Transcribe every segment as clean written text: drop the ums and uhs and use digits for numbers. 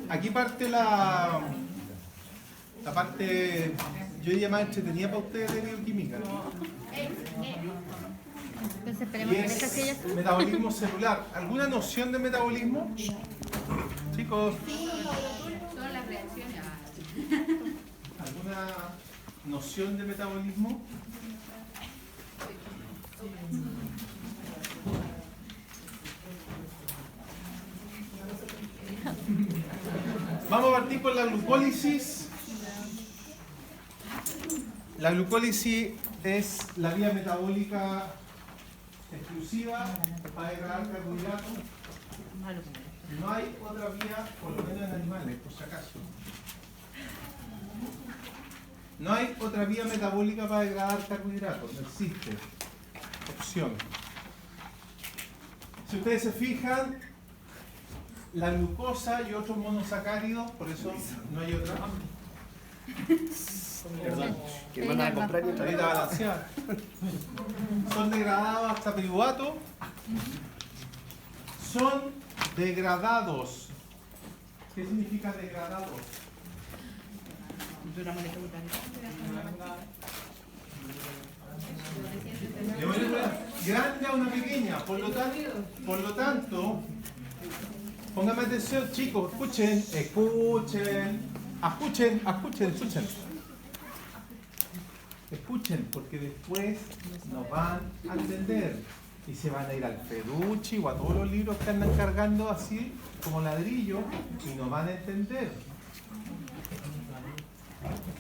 aquí parte la parte, yo diría más entretenida para ustedes de bioquímica. Entonces esperemos Y que esta silla es metabolismo celular. ¿Alguna noción de metabolismo? Chicos, Son las reacciones. ¿alguna noción de metabolismo? Vamos a partir por la glucólisis. La glucólisis es la vía metabólica exclusiva para degradar carbohidratos. No hay otra vía, por lo menos en animales, por si acaso. No hay otra vía metabólica para degradar carbohidratos, no existe opción. Si ustedes se fijan, la glucosa y otros monosacáridos, por eso no hay otra. Perdón, que van a comprar y otra vez. Ahorita balanceada. Son degradados hasta piruvato. Son degradados. ¿Qué significa degradados? De una molécula. De molécula grande a una pequeña. Por lo tanto, pónganme atención, chicos, escuchen, porque después nos van a entender y se van a ir al Feducci o a todos los libros que andan cargando así como ladrillo y nos van a entender.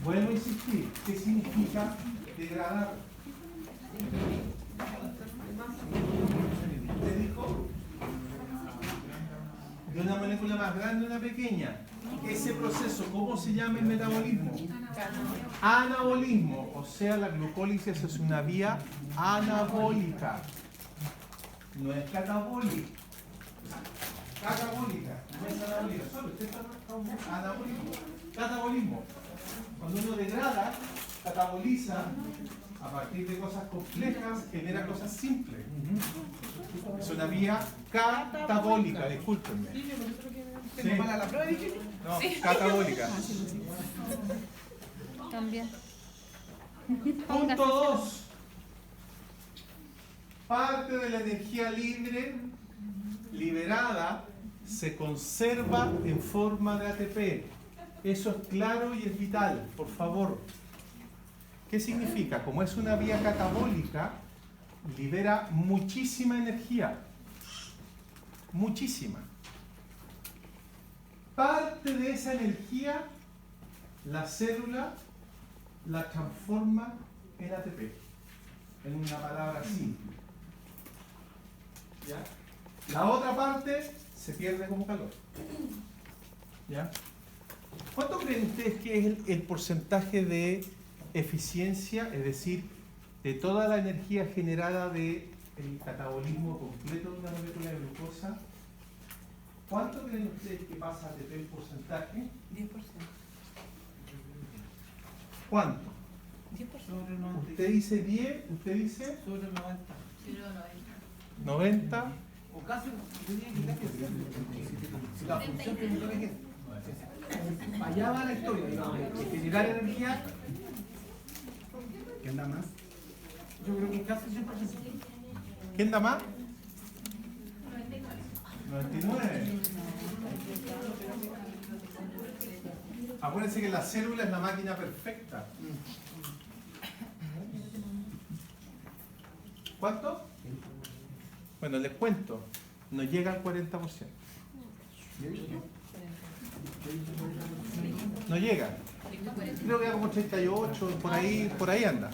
Vuelvo a insistir, ¿qué significa degradar? ¿Usted dijo? De una molécula más grande a una pequeña. Ese proceso, ¿cómo se llama el metabolismo? Anabolismo, o sea, la glucólisis es una vía anabólica, no es catabólica. Catabólica, no es anabólica, solo usted está anabolismo. Catabolismo, cuando uno degrada, cataboliza a partir de cosas complejas, genera cosas simples. Es una vía catabólica, discúlpenme. ¿Sí? No, catabólica. también. Punto 2. Parte de la energía libre liberada se conserva en forma de ATP. Eso es claro y es vital, por favor. ¿Qué significa? Como es una vía catabólica, libera muchísima energía. Muchísima. Parte de esa energía, la célula la transforma en ATP, en una palabra simple. ¿Ya? La otra parte se pierde como calor. ¿Ya? ¿Cuánto creen ustedes que es el porcentaje de eficiencia, es decir, de toda la energía generada del catabolismo completo de una molécula de glucosa? ¿Cuánto creen ustedes que pasa ATP en porcentaje? 10%. ¿Cuánto? 10%. Usted dice 10, usted dice Sobre 90. 90. O casi, yo diría que casi el la función que me es allá va la historia, digamos, de generar energía. ¿Qué anda más? Yo creo que casi 100%. ¿Quién da más? 99. Acuérdense que la célula es la máquina perfecta. ¿Cuánto? Bueno, les cuento. No llega al 40%. No llega. Creo que como 38, por ahí anda.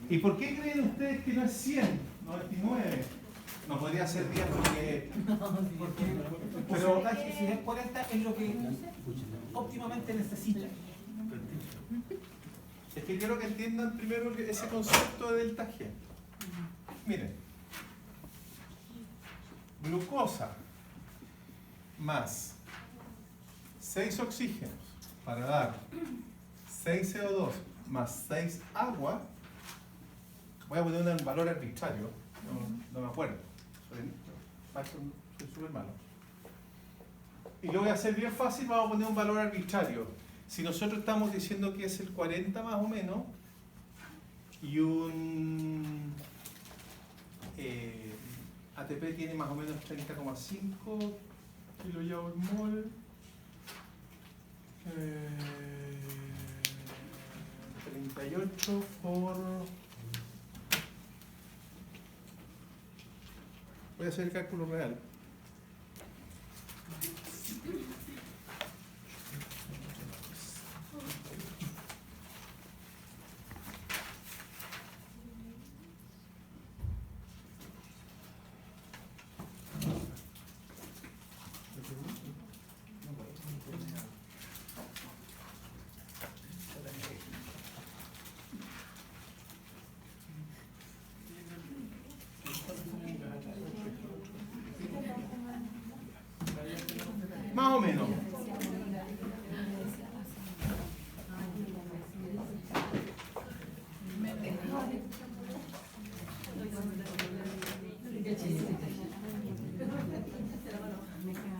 ¿Y por qué creen ustedes que no es 100? 99. No podría ser 10 porque... Pero si es 40 es lo que óptimamente necesita. Es que quiero que entiendan primero ese concepto de delta G. Miren. Glucosa más 6 oxígenos para dar 6 CO2 más 6 agua. Voy a poner un valor arbitrario, no me acuerdo. Python soy súper malo. Y lo voy a hacer bien fácil, vamos a poner un valor arbitrario. Si nosotros estamos diciendo que es el 40 más o menos, y un ATP tiene más o menos 30,5 kJ/mol, 38 por... Voy a hacer el cálculo real. Más o menos.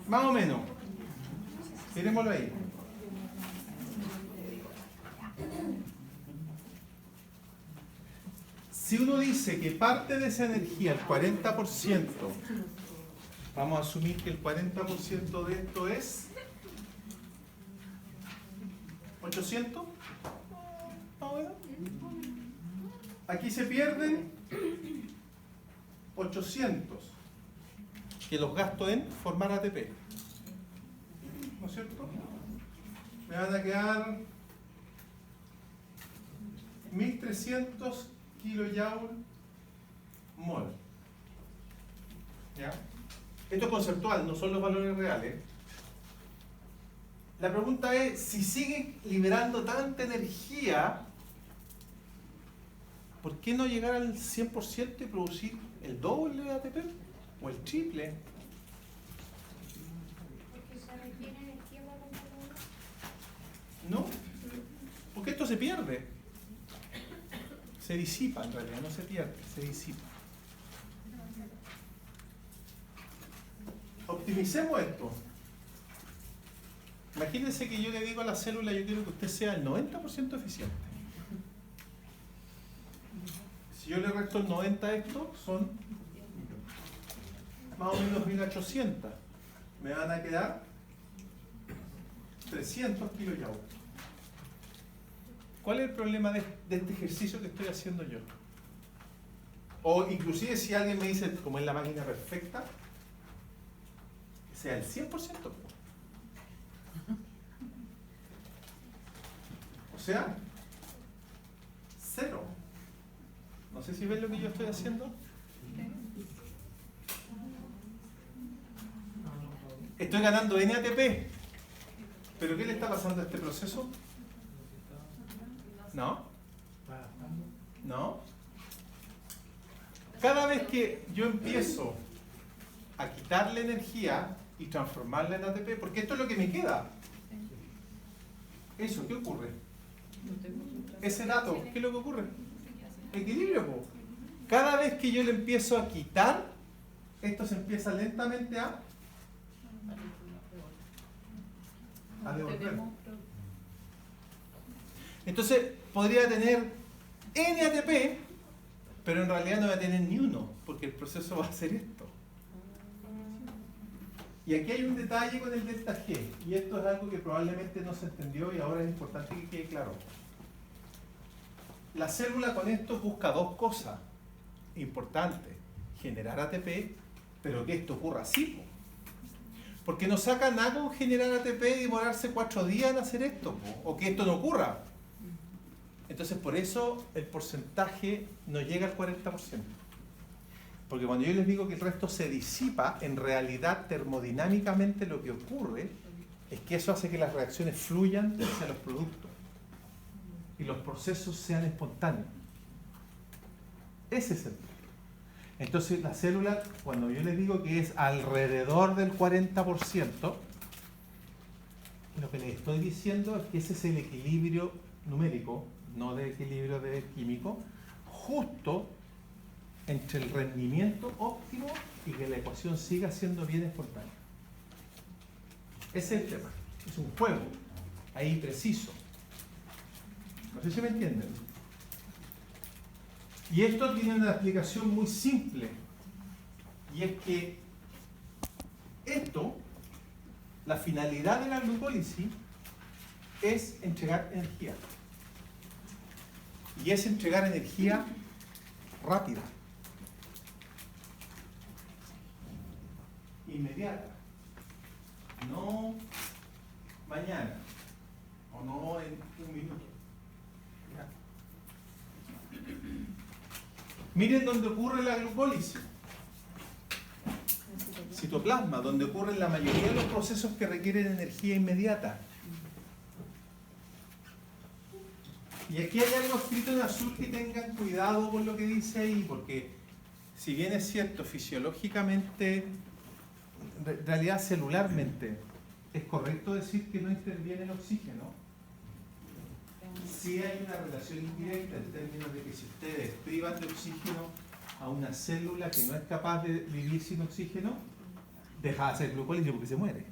Más o menos. Tirémoslo ahí. Si uno dice que parte de esa energía, el 40%, vamos a asumir que el 40% de esto es 800. ¿Más o menos? Aquí se pierden 800, que los gasto en formar ATP. ¿No es cierto? Me van a quedar 1300 kJ/mol. ¿Ya? Esto es conceptual, no son los valores reales. La pregunta es, si siguen liberando tanta energía, ¿por qué no llegar al 100% y producir el doble de ATP? ¿O el triple? Porque se requiere energía para completarlo. No, porque esto se pierde. Se disipa en realidad, no se pierde, se disipa. Optimicemos esto. Imagínense que yo le digo a la célula, yo quiero que usted sea el 90% eficiente. Si yo le resto el 90 a esto, son más o menos 1800. Me van a quedar 300 kJ. ¿Cuál es el problema de este ejercicio que estoy haciendo yo? O inclusive si alguien me dice, como es la máquina perfecta, que sea el 100%. O sea, 0. No sé si ven lo que yo estoy haciendo. Estoy ganando NATP. ¿Pero qué le está pasando a este proceso? ¿No? ¿No? Cada vez que yo empiezo a quitarle energía y transformarla en ATP, porque esto es lo que me queda. Eso, ¿qué ocurre? Ese dato, ¿qué es lo que ocurre? Equilibrio, po. Cada vez que yo le empiezo a quitar, esto se empieza lentamente a devolver. Entonces podría tener N ATP, pero en realidad no va a tener ni uno, porque el proceso va a hacer esto. Y aquí hay un detalle con el delta G, y esto es algo que probablemente no se entendió y ahora es importante que quede claro. La célula con esto busca dos cosas importantes: generar ATP, pero que esto ocurra así, po. Porque no saca nada con generar ATP y demorarse 4 días en hacer esto, po, o que esto no ocurra. Entonces por eso el porcentaje no llega al 40%. Porque cuando yo les digo que el resto se disipa, en realidad termodinámicamente lo que ocurre es que eso hace que las reacciones fluyan hacia los productos y los procesos sean espontáneos. Ese es el punto. Entonces la célula, cuando yo les digo que es alrededor del 40%, lo que les estoy diciendo es que ese es el equilibrio numérico, no de equilibrio de químico, justo entre el rendimiento óptimo y que la ecuación siga siendo bien espontánea. Ese es el tema. Es un juego ahí preciso. No sé si me entienden. Y esto tiene una explicación muy simple. Y es que esto, la finalidad de la glucólisis, es entregar energía. Y es entregar energía rápida, inmediata, no mañana o no en un minuto. ¿Ya? Miren dónde ocurre la glucólisis. Citoplasma, donde ocurren la mayoría de los procesos que requieren energía inmediata. Y aquí hay algo escrito en azul que tengan cuidado con lo que dice ahí, porque si bien es cierto, fisiológicamente, en realidad celularmente, es correcto decir que no interviene el oxígeno. Sí hay una relación indirecta en términos de que si ustedes privan de oxígeno a una célula que no es capaz de vivir sin oxígeno, deja de hacer glucólisis porque se muere.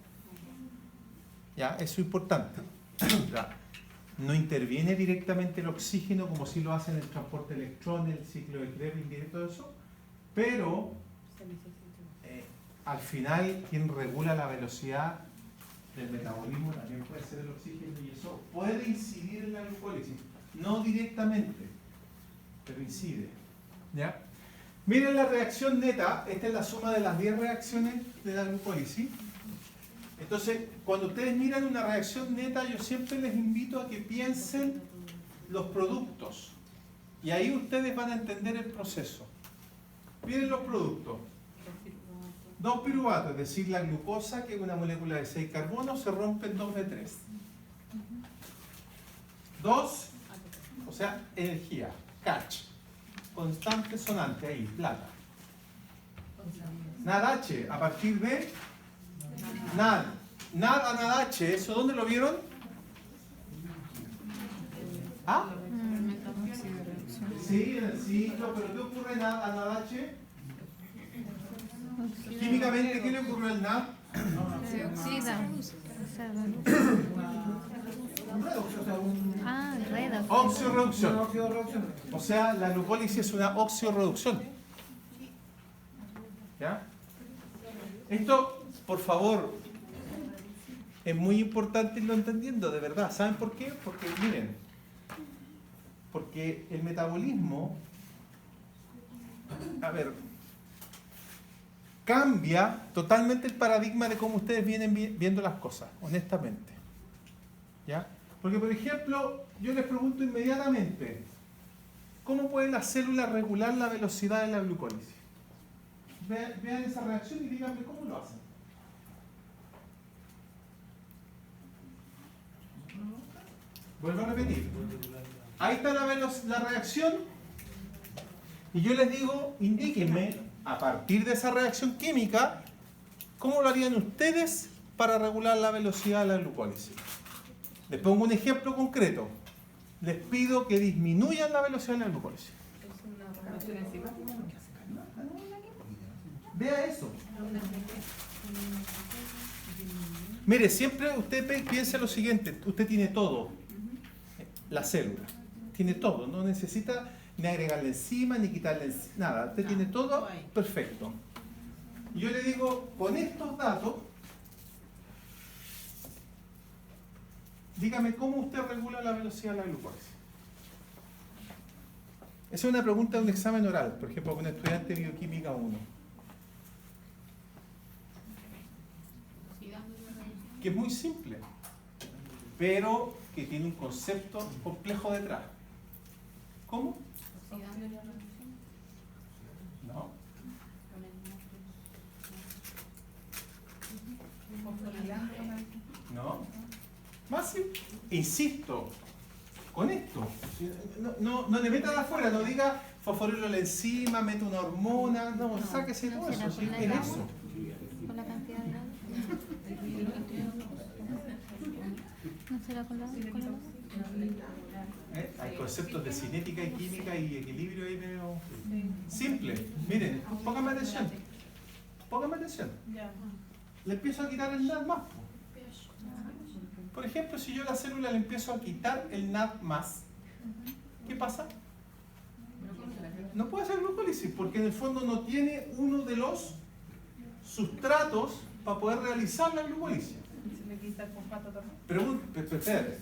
¿Ya? Eso es importante. ¿Ya? No interviene directamente el oxígeno como si lo hace en el transporte de electrones, el ciclo de Krebs indirecto de eso, pero al final quien regula la velocidad del metabolismo también puede ser el oxígeno y eso puede incidir en la glucólisis, no directamente, pero incide. ¿Ya? Miren la reacción neta, esta es la suma de las 10 reacciones de la glucólisis. Entonces, cuando ustedes miran una reacción neta, yo siempre les invito a que piensen los productos. Y ahí ustedes van a entender el proceso. Miren los productos. 2 piruvatos, es decir, la glucosa, que es una molécula de 6 carbonos, se rompe en 2B3. 2, o sea, energía, catch. Constante sonante, ahí, plata. NADH, a partir de NAD a NADH, ¿eso dónde lo vieron? ¿Ah? Sí, en el ciclo, pero ¿qué ocurre a NADH? Químicamente, ¿qué le ocurre al NAD? Se oxida. Redox. Oxirreducción. O sea, la glucólisis es una oxirreducción. ¿Ya? Esto, por favor, es muy importante irlo entendiendo, de verdad. ¿Saben por qué? Porque, miren, porque el metabolismo, a ver, cambia totalmente el paradigma de cómo ustedes vienen viendo las cosas, honestamente. ¿Ya? Porque, por ejemplo, yo les pregunto inmediatamente, ¿cómo puede la célula regular la velocidad de la glucólisis? Vean esa reacción y díganme cómo lo hacen. Vuelvo a repetir. Ahí está la reacción y yo les digo, indíquenme, a partir de esa reacción química, ¿cómo lo harían ustedes para regular la velocidad de la glucólisis? Les pongo un ejemplo concreto. Les pido que disminuyan la velocidad de la glucólisis. Vea eso. Mire, siempre usted piensa lo siguiente, usted tiene todo, la célula, tiene todo, no necesita ni agregarle encima, ni quitarle nada, usted tiene todo perfecto. Y yo le digo, con estos datos, dígame cómo usted regula la velocidad de la glucólisis. Esa es una pregunta de un examen oral, por ejemplo, con un estudiante de bioquímica 1. Que es muy simple, pero que tiene un concepto complejo detrás. ¿Cómo? No. No. Más simple. Insisto, con esto. No le meta de afuera, no diga fosforilo la enzima, mete una hormona, no, sáquese todo eso, ¿sí? Es eso. Con la cantidad de agua. ¿No será con la agua? Hay conceptos de cinética y química y equilibrio ahí medio simple. Miren, pónganme atención. Pónganme atención. Le empiezo a quitar el NAD más. Por ejemplo, si yo a la célula le empiezo a quitar el NAD más, ¿qué pasa? No puede hacer glucólisis porque en el fondo no tiene uno de los sustratos para poder realizar la glucólisis. ¿Se le quita el fosfato también? Pero espérate,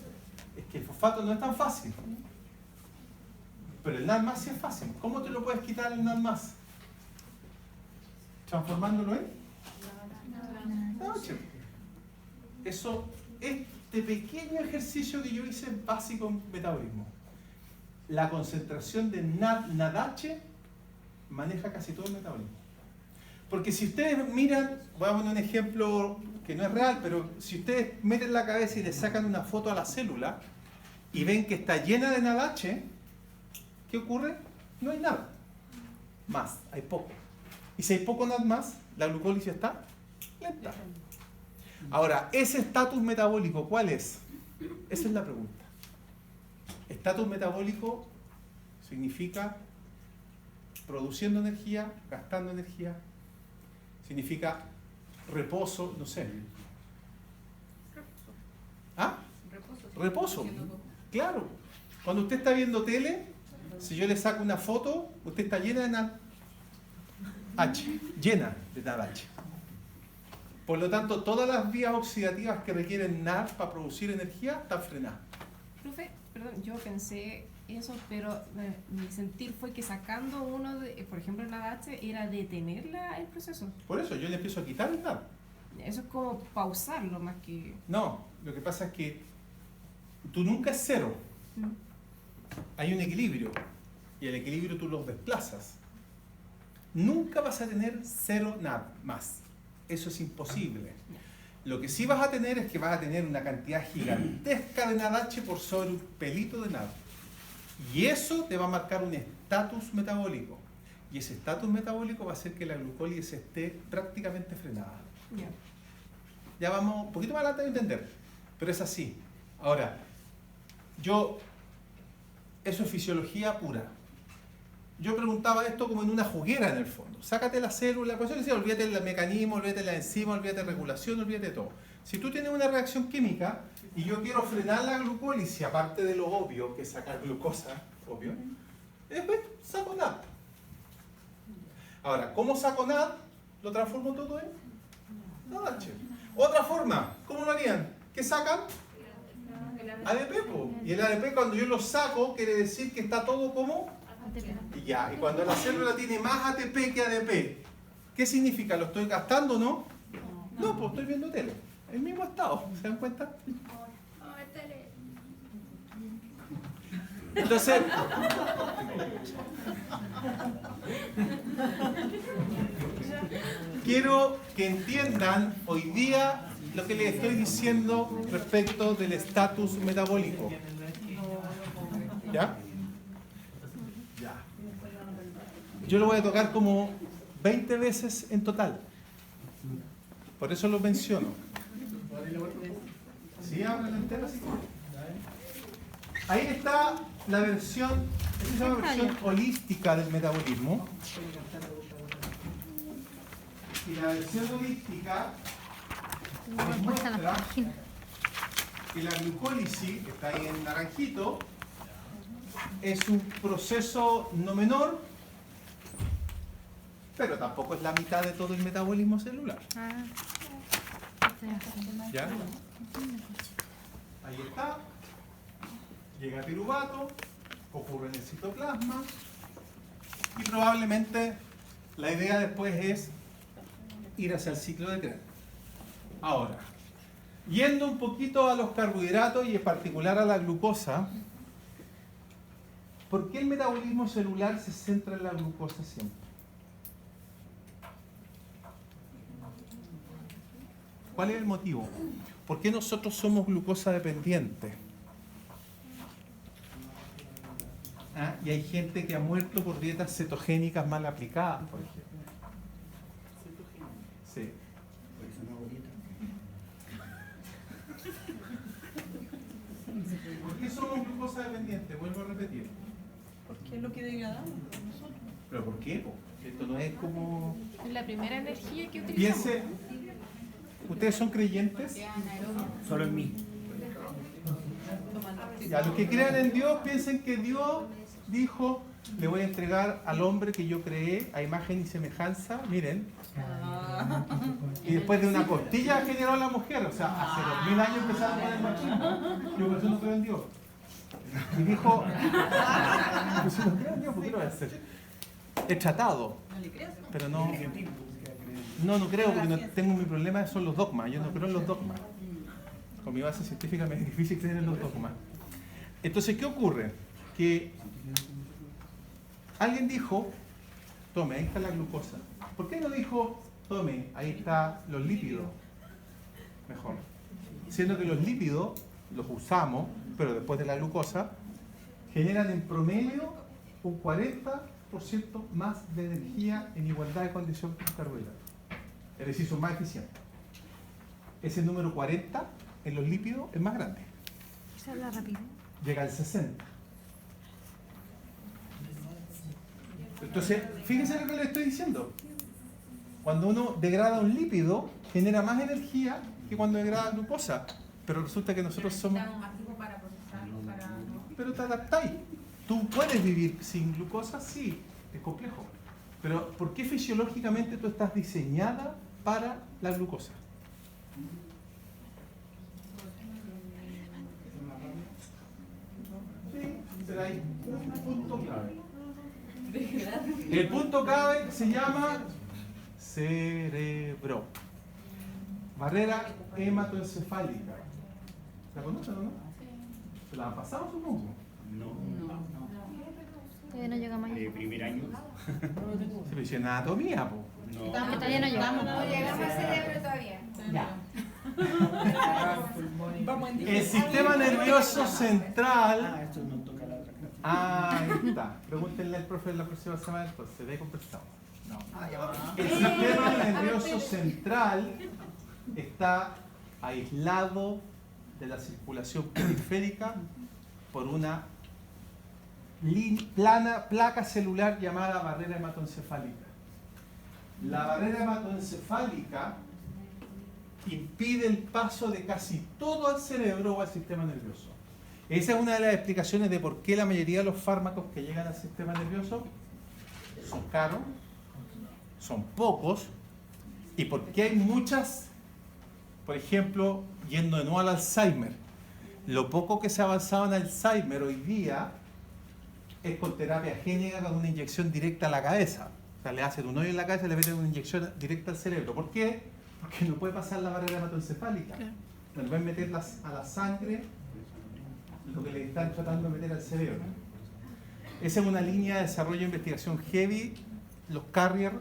es que el fosfato no es tan fácil. Pero el NAD más sí es fácil. ¿Cómo te lo puedes quitar el NAD más? ¿Transformándolo en? NaOH. Eso, este pequeño ejercicio que yo hice es básico en metabolismo. La concentración de NADH maneja casi todo el metabolismo. Porque si ustedes miran, voy a poner un ejemplo que no es real, pero si ustedes meten la cabeza y le sacan una foto a la célula y ven que está llena de NADH, ¿qué ocurre? No hay nada más, hay poco. Y si hay poco NAD más, la glucólisis está lenta. Ahora, ese estatus metabólico, ¿cuál es? Esa es la pregunta. Estatus metabólico significa produciendo energía, gastando energía, significa reposo, no sé. ¿Ah? Reposo. Claro. Cuando usted está viendo tele, si yo le saco una foto, usted está llena de NADH, llena de NADH. Por lo tanto, todas las vías oxidativas que requieren NAD para producir energía están frenadas. Profe, perdón, yo pensé eso, pero mi sentir fue que sacando uno, por ejemplo, el NADH, era detener el proceso. Por eso yo le empiezo a quitar el NAD. Eso es como pausarlo más que... No, lo que pasa es que tú nunca es cero. Hay un equilibrio y el equilibrio tú los desplazas. Nunca vas a tener cero NAD más. Eso es imposible. Lo que sí vas a tener es que vas a tener una cantidad gigantesca de NADH por sobre un pelito de NAD. Y eso te va a marcar un estatus metabólico. Y ese estatus metabólico va a hacer que la glucólisis esté prácticamente frenada. Ya vamos un poquito más adelante a entender. Pero es así. Ahora, eso es fisiología pura. Yo preguntaba esto como en una juguera en el fondo. Sácate la célula, por eso decía, olvídate del mecanismo, olvídate de la enzima, olvídate de regulación, olvídate de todo. Si tú tienes una reacción química y yo quiero frenar la glucólisis, aparte de lo obvio, que es sacar glucosa, obvio, después saco NAD. Ahora, ¿cómo saco NAD? Lo transformo todo en NADH. Otra forma, ¿cómo lo harían? ¿Qué sacan? ADP, po. Y el ADP cuando yo lo saco quiere decir que está todo como y ya, y cuando la célula tiene más ATP que ADP, ¿qué significa? ¿Lo estoy gastando o no? No, pues estoy viendo tele. El mismo estado, ¿se dan cuenta? Entonces, quiero que entiendan hoy día lo que les estoy diciendo respecto del estatus metabólico. ¿Ya? Yo lo voy a tocar como 20 veces en total. Por eso lo menciono. ¿Sí? ¿Hablan entera? ¿Sí? Ahí está la versión, esa es la versión holística del metabolismo. Y la versión holística nos muestra que la glucólisis, que está ahí en naranjito, es un proceso no menor, pero tampoco es la mitad de todo el metabolismo celular. ¿Ya? Ahí está. Llega a piruvato, ocurre en el citoplasma y probablemente la idea después es ir hacia el ciclo de Krebs. Ahora, yendo un poquito a los carbohidratos y en particular a la glucosa, ¿por qué el metabolismo celular se centra en la glucosa siempre? ¿Cuál es el motivo? ¿Por qué nosotros somos glucosa dependientes? ¿Ah? Y hay gente que ha muerto por dietas cetogénicas mal aplicadas, por ejemplo. Sí. ¿Por qué somos glucosa dependientes? Vuelvo a repetir. Porque es lo que degradamos nosotros. ¿Pero por qué? Po? Esto no es como... Es la primera energía que utilizamos. Piense, ¿ustedes son creyentes? Solo en mí. Ya, los que crean en Dios piensen que Dios dijo, le voy a entregar al hombre que yo creé a imagen y semejanza, miren, y después de una costilla generó a la mujer, o sea, hace 2000 años empezaron con el machismo. Yo por eso no creo en Dios. Y dijo, pues si no creo en Dios, ¿por qué lo voy a hacer? He tratado, pero no creo, porque no tengo mi problema, son los dogmas, yo no creo en los dogmas. Con mi base científica me es difícil creer en los dogmas. Entonces, ¿qué ocurre? Que alguien dijo, tome, ahí está la glucosa. ¿Por qué no dijo, tome, ahí están los lípidos? Mejor. Siendo que los lípidos los usamos, pero después de la glucosa, generan en promedio un 40% más de energía en igualdad de condición que un carbohidrato. Es decir, son más eficientes. Ese número 40 en los lípidos es más grande. Se habla rápido. Llega al 60. Entonces, fíjense lo que les estoy diciendo. Cuando uno degrada un lípido, genera más energía que cuando degrada glucosa. Pero resulta que nosotros somos... Para procesarlo, para... Pero te adaptáis. ¿Tú puedes vivir sin glucosa? Sí, es complejo. Pero ¿por qué fisiológicamente tú estás diseñada para la glucosa? Sí, será ahí un punto clave. El punto clave se llama cerebro. Barrera hematoencefálica. ¿La conocen o no? ¿Se la han pasado, supongo? No. Todavía no llegamos ahí. De primer año. Se me dice anatomía, po. No. Todavía no llegamos. No llegamos al cerebro todavía. Ya. Vamos en El sistema nervioso central. Esto nos toca la otra clase. Ahí está. Pregúntenle al profe la próxima semana, entonces, se ve conversado. No. El sistema nervioso central está aislado de la circulación periférica por una placa celular llamada barrera hematoencefálica. La barrera hematoencefálica impide el paso de casi todo al cerebro o al sistema nervioso. Esa es una de las explicaciones de por qué la mayoría de los fármacos que llegan al sistema nervioso son caros, son pocos, y por qué hay muchas, por ejemplo, yendo de nuevo al Alzheimer. Lo poco que se ha avanzado en Alzheimer hoy día es con terapia génica con una inyección directa a la cabeza. O sea, le hacen un hoyo en la cabeza y le meten una inyección directa al cerebro. ¿Por qué? Porque no puede pasar la barrera hematoencefálica. No le pueden meter a la sangre lo que le están tratando de meter al cerebro. Esa es una línea de desarrollo de investigación heavy, los carrier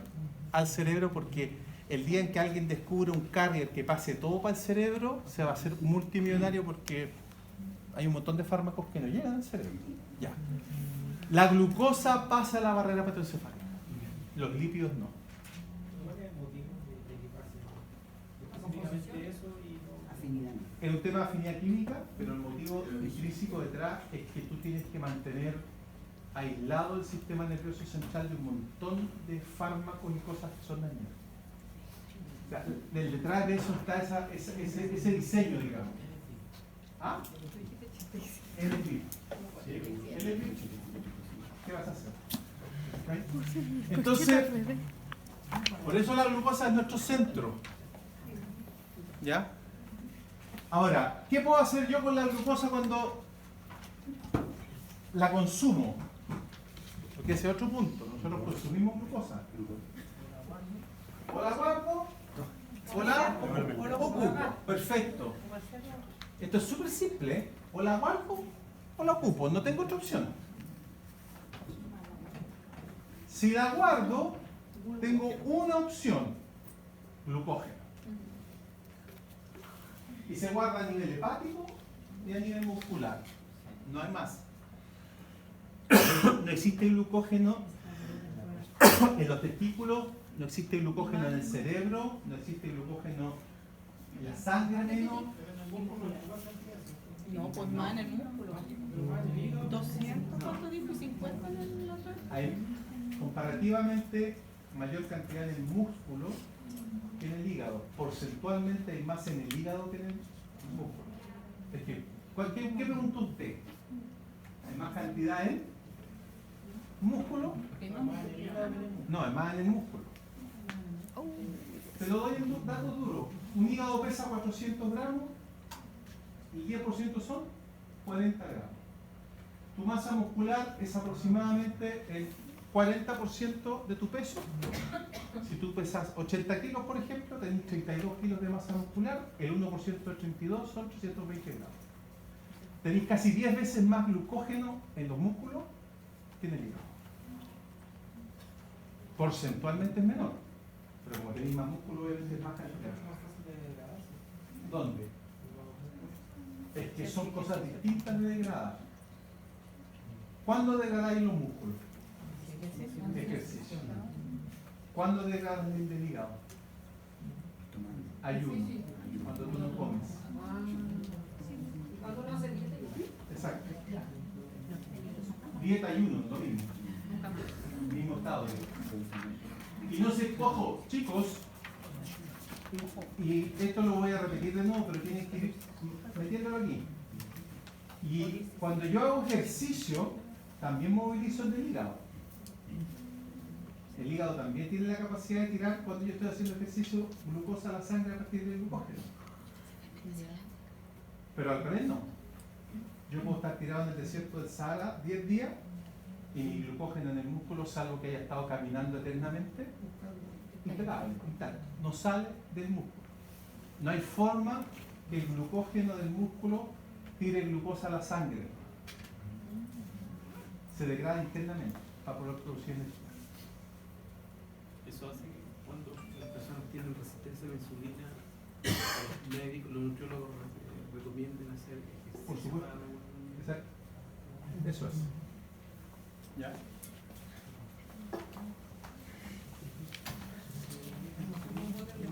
al cerebro, porque el día en que alguien descubre un carrier que pase todo para el cerebro, se va a hacer multimillonario porque hay un montón de fármacos que no llegan al cerebro. Ya. La glucosa pasa a la barrera hematoencefálica, los lípidos no. Es un tema de afinidad química, pero el motivo intrínseco detrás es que tú tienes que mantener aislado el sistema nervioso central de un montón de fármacos y cosas que son dañinas. O sea, detrás de eso está ese diseño, digamos. ¿Ah? LP. ¿Qué vas a hacer? ¿Okay? Entonces, por eso la glucosa es nuestro centro. ¿Ya? Ahora, ¿qué puedo hacer yo con la glucosa cuando la consumo? Porque ese es otro punto. Nosotros consumimos glucosa. O la guardo, o la ocupo. Perfecto. Esto es súper simple. ¿Eh? O la guardo, o la ocupo. No tengo otra opción. Si la guardo, tengo una opción. Glucógeno. Y se guarda a nivel hepático y a nivel muscular. No hay más. No existe glucógeno en los testículos, no existe glucógeno en el cerebro, no existe glucógeno en la sangre menos. No, pues más en el músculo. 200, ¿cuánto dijo? 50 en el otro. Hay comparativamente mayor cantidad en el músculo que en el hígado. Porcentualmente hay más en el hígado que en el músculo. Es que, ¿qué preguntó usted? ¿Hay más cantidad en músculo? No, hay más en el músculo. Te lo doy en datos duros. Un hígado pesa 400 gramos y 10% son 40 gramos. Tu masa muscular es aproximadamente el 40% de tu peso. Si tú pesas 80 kilos, por ejemplo, tenés 32 kilos de masa muscular, el 1% de 32 son 320 gramos. Tenéis casi 10 veces más glucógeno en los músculos que en el hígado. Porcentualmente es menor, pero como tenéis más músculo, es más cantidad. ¿Dónde? Es que son cosas distintas de degradar. ¿Cuándo degradáis los músculos? Ejercicio. ¿Cuándo degradas el hígado? Ayuno. Cuando tú no comes. Exacto. Dieta, ayuno, lo mismo. Mismo estado. Y no sé, ojo, chicos, y esto lo voy a repetir de nuevo, pero tienes que ir metiéndolo aquí. Y cuando yo hago ejercicio, también movilizo el del hígado. El hígado también tiene la capacidad de tirar, cuando yo estoy haciendo ejercicio, glucosa a la sangre a partir del glucógeno. Pero al revés no. Yo puedo estar tirado en el desierto del Sahara 10 días y mi glucógeno en el músculo, salvo que haya estado caminando eternamente, impecable, intacto. No sale del músculo. No hay forma que el glucógeno del músculo tire glucosa a la sangre. Se degrada internamente para poder producir energía. Eso hace que cuando las personas tienen resistencia a la insulina, los médicos, los nutriólogos recomienden hacer ejercicio. Por supuesto. Exacto. Eso es. ¿Ya?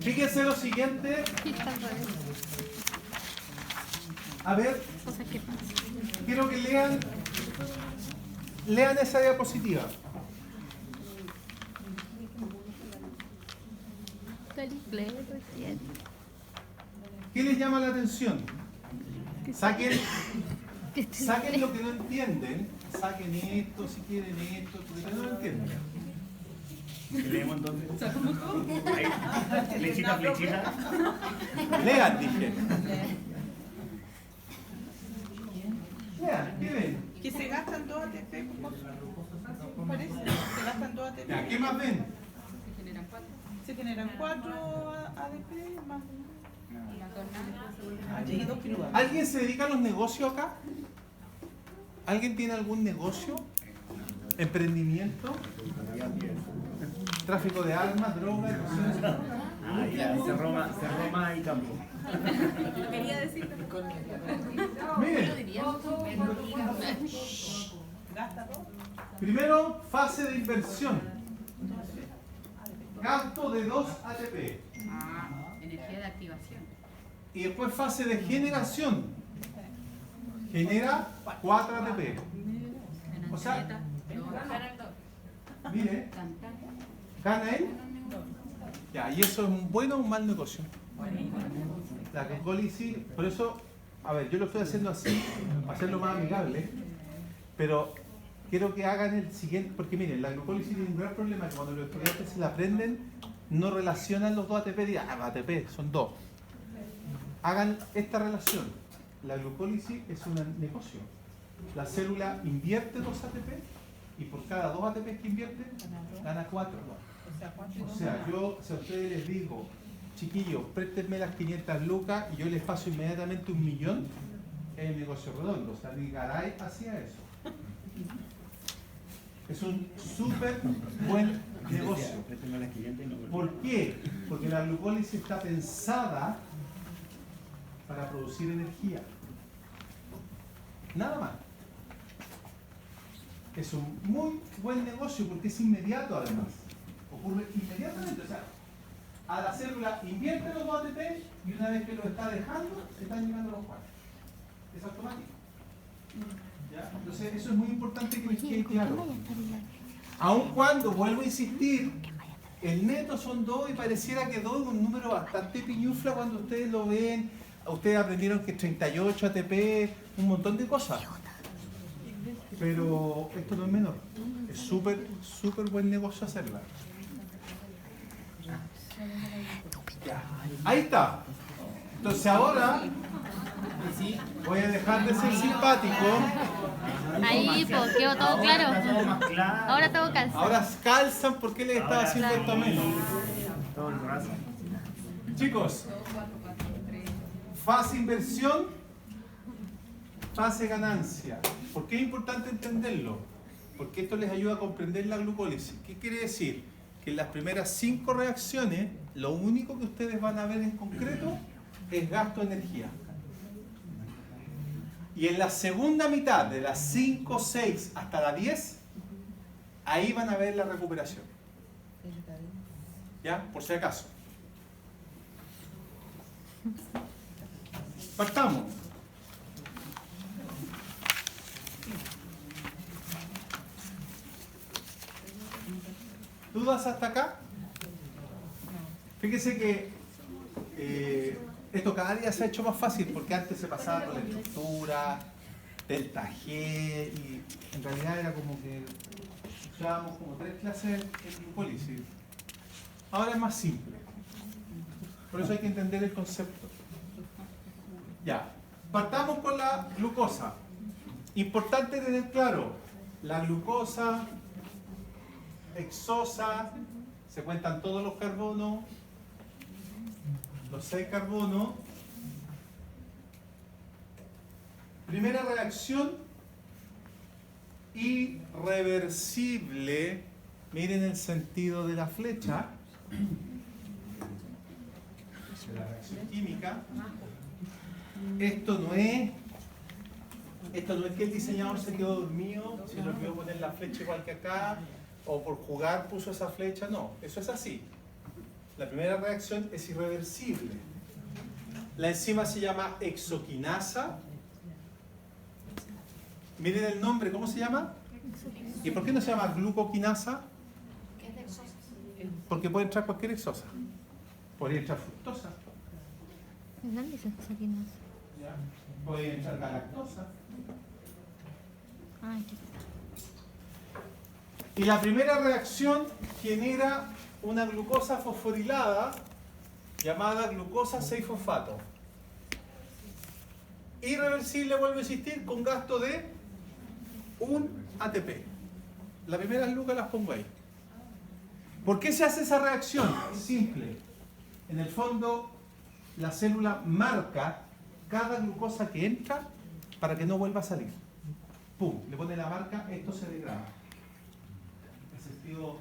Fíjense lo siguiente. Sí, está al revés. A ver, Cosas que pasan. quiero que lean esa diapositiva. ¿Qué les llama la atención? Saquen lo que no entienden. Saquen esto, si quieren esto, porque no lo entienden. Leemos entonces. Ahí, flechita, flechita. Lean, dije. Lean, ¿qué ven? Que se gastan 2 ATP, parece. Se gastan 2 ATP. Ya, ¿qué más ven? Se generan 4 ADP más. Y 2 piruvatos. ¿Alguien se dedica a los negocios acá? ¿Alguien tiene algún negocio? ¿Emprendimiento? ¿Tráfico de armas, drogas? Ah, ya, se Roma y campo. Quería decir. Miren, Gasta 2. primero, fase de inversión. Gasto de 2 ATP. Energía de activación. Y después fase de generación. Genera 4 ATP. O sea, mire, gana él. Ya, y eso es un bueno o un mal negocio. La glucólisis, por eso, a ver, yo lo estoy haciendo así, para hacerlo más amigable, pero quiero que hagan el siguiente, porque miren, la glucólisis tiene un gran problema, que cuando los estudiantes se la aprenden, no relacionan los 2 ATP, digan, ATP, son 2. Hagan esta relación. La glucólisis es un negocio. La célula invierte 2 ATP y por cada 2 ATP que invierte, gana 4. O sea, yo, si a ustedes les digo, chiquillos, préstenme las 500 lucas y yo les paso inmediatamente 1 millón, es el negocio redondo. O sea, ni Garay hacía eso. Es un súper buen negocio. ¿Por qué? Porque la glucólisis está pensada para producir energía. Nada más. Es un muy buen negocio porque es inmediato además. Ocurre inmediatamente. O sea, a la célula invierte los 2 ATP y una vez que lo está dejando, se están llegando los 4. Es automático. ¿Ya? Entonces eso es muy importante que les quede claro. Aun cuando, vuelvo a insistir, el neto son 2 y pareciera que 2 es un número bastante piñufla cuando ustedes lo ven. Ustedes aprendieron que 38 ATP, un montón de cosas. Pero esto no es menor. Es súper, súper buen negocio hacerla. Ya. Ahí está. Entonces ahora voy a dejar de ser simpático. Ahí, pues, quedó todo claro. Todo más claro. Ahora todo calza. Ahora calzan por qué les estaba haciendo esto a menos. Todo el brazo. Chicos, fase inversión, fase ganancia. ¿Por qué es importante entenderlo? Porque esto les ayuda a comprender la glucólisis. ¿Qué quiere decir? Que en las primeras 5 reacciones, lo único que ustedes van a ver en concreto es gasto de energía. Y en la segunda mitad, de las 5, 6 hasta la 10, ahí van a ver la recuperación. ¿Ya? Por si acaso. Partamos. ¿Dudas hasta acá? Fíjese que esto cada día se ha hecho más fácil porque antes se pasaba con la estructura, delta G, y en realidad era como que usábamos como 3 clases en glucólisis. Ahora es más simple. Por eso hay que entender el concepto. Ya, partamos con la glucosa. Importante tener claro, la glucosa hexosa, se cuentan todos los carbonos, los 6 carbonos. Primera reacción, irreversible. Miren el sentido de la flecha. De la reacción química. Esto no es que el diseñador se quedó dormido, se le olvidó poner la flecha igual que acá, o por jugar puso esa flecha. No, eso es así. La primera reacción es irreversible. La enzima se llama hexoquinasa. Miren el nombre, ¿cómo se llama? ¿Y por qué no se llama glucoquinasa? Porque puede entrar cualquier hexosa. Podría entrar fructosa. ¿Dónde se hace aquí más? ¿Ya? Puede entrar galactosa. Ah, aquí está. Y la primera reacción genera una glucosa fosforilada llamada glucosa 6-fosfato. Irreversible, vuelvo a insistir, con gasto de 1 ATP. Las primeras lucas las pongo ahí. ¿Por qué se hace esa reacción? Es simple. En el fondo, la célula marca cada glucosa que entra para que no vuelva a salir. ¡Pum! Le pone la marca, esto se degrada. En sentido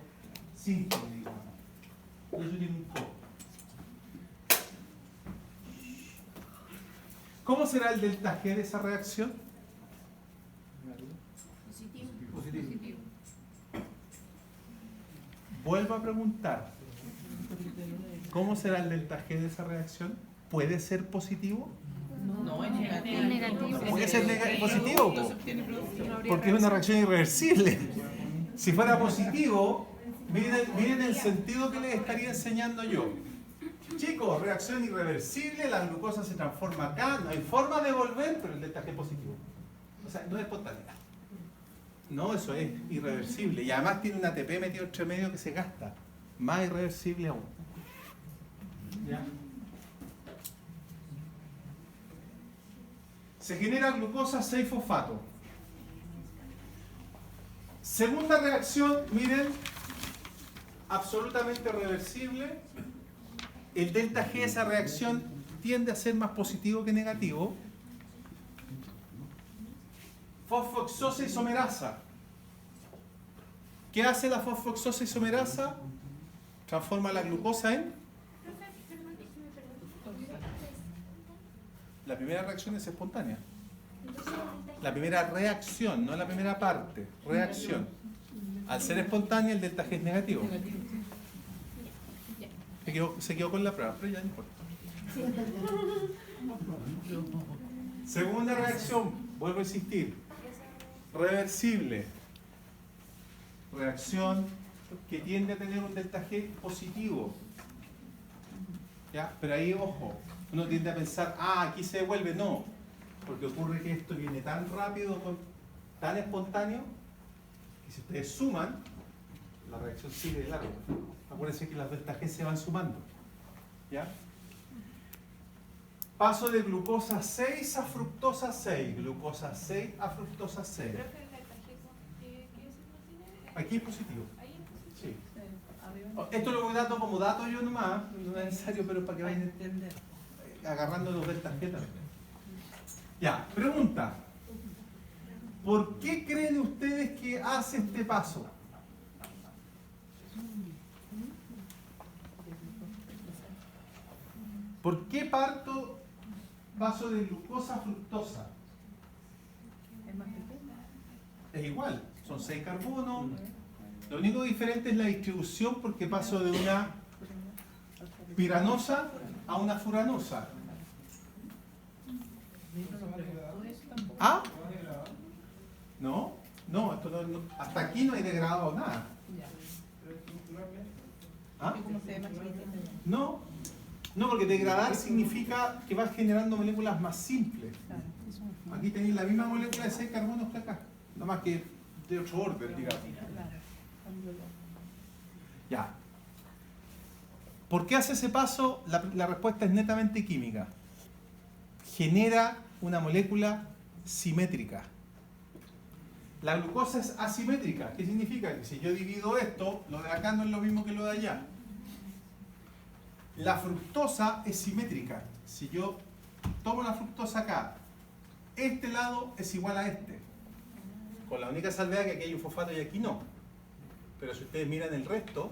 simple, digamos. Y eso tiene un poco. ¿Cómo será el delta G de esa reacción? Positivo. Vuelvo a preguntar. ¿Cómo será el delta G de esa reacción? ¿Puede ser positivo? No, es negativo. Es negativo. ¿Puede ser positivo? Porque es una reacción irreversible. Si fuera positivo, miren el sentido que les estaría enseñando yo. Chicos, reacción irreversible, la glucosa se transforma acá, no hay forma de volver, pero el delta G es positivo. O sea, no es espontánea. No, eso es irreversible. Y además tiene un ATP metido entre medio que se gasta. Más irreversible aún. ¿Ya? Se genera glucosa 6-fosfato. Segunda reacción, miren, absolutamente reversible. El delta G de esa reacción tiende a ser más positivo que negativo. Fosfohexosa isomerasa. ¿Qué hace la fosfohexosa isomerasa? Transforma la glucosa en... La primera reacción es espontánea. La primera reacción, no la primera parte. Reacción. Al ser espontánea, el delta G es negativo. Se quedó con la prueba, pero ya no importa. Segunda reacción, vuelvo a insistir, reversible. Reacción que tiende a tener un delta G positivo. ¿Ya? Pero ahí, ojo, uno tiende a pensar, aquí se devuelve. No, porque ocurre que esto viene tan rápido, tan espontáneo, que si ustedes suman, la reacción sigue de largo. Acuérdense que las delta G se van sumando. ¿Ya? Paso de glucosa 6 a fructosa 6. Glucosa 6 a fructosa 6. Aquí es positivo. Sí. Esto lo dato como dato yo nomás, no es necesario, pero para que vayan a entender. Agarrando los delta G también. Ya, pregunta. ¿Por qué creen ustedes que hace este paso? ¿Por qué paso de glucosa a fructosa? Es igual, son 6 carbonos. Lo único diferente es la distribución porque paso de una piranosa a una furanosa. ¿Ah? No, esto no, hasta aquí no hay degradado nada. ¿Ah? No, porque degradar significa que vas generando moléculas más simples. Aquí tenéis la misma molécula de 6 carbonos que acá, nada más que de otro orden, digamos. Ya. ¿Por qué hace ese paso? La respuesta es netamente química. Genera una molécula simétrica. La glucosa es asimétrica. ¿Qué significa? Que si yo divido esto, lo de acá no es lo mismo que lo de allá. La fructosa es simétrica. Si yo tomo la fructosa acá, este lado es igual a este. Con la única salvedad que aquí hay un fosfato y aquí no. Pero si ustedes miran el resto,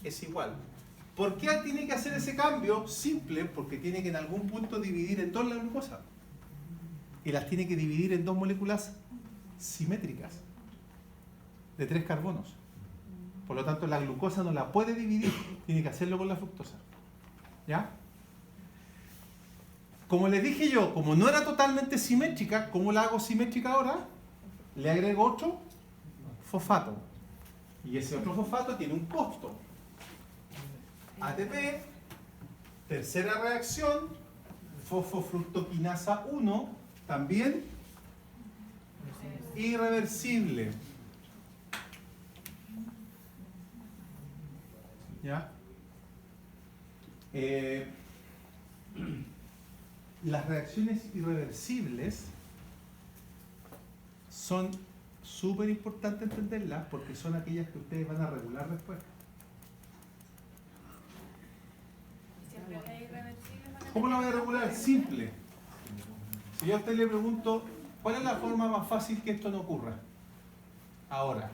es igual. ¿Por qué tiene que hacer ese cambio? Simple, porque tiene que en algún punto dividir en dos la glucosa. Y las tiene que dividir en dos moléculas simétricas, de 3 carbonos. Por lo tanto, la glucosa no la puede dividir, tiene que hacerlo con la fructosa. ¿Ya? Como les dije yo, como no era totalmente simétrica, ¿cómo la hago simétrica ahora? Le agrego otro fosfato. Y ese otro fosfato tiene un costo. ATP, tercera reacción, fosfofructoquinasa 1, también irreversible. ¿Ya? Las reacciones irreversibles son súper importantes entenderlas porque son aquellas que ustedes van a regular después. ¿Cómo lo voy a regular? Simple. Si yo a usted le pregunto, ¿cuál es la forma más fácil que esto no ocurra? Ahora.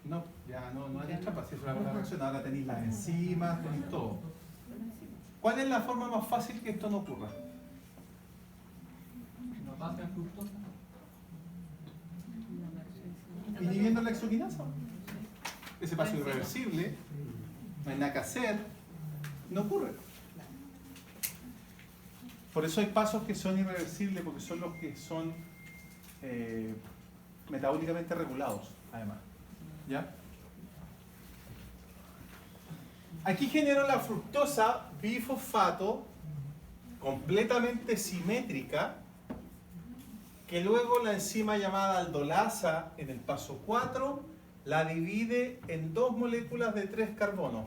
No, ya no hay trampa, si es una buena reacción, ahora tenéis las enzimas, tenéis todo. ¿Cuál es la forma más fácil que esto no ocurra? Inhibiendo la exoquinasa. Ese paso irreversible, no hay nada que hacer, no ocurre. Por eso hay pasos que son irreversibles, porque son los que son metabólicamente regulados, además. ¿Ya? Aquí genero la fructosa bifosfato completamente simétrica, que luego la enzima llamada aldolasa en el paso 4 la divide en dos moléculas de 3 carbonos.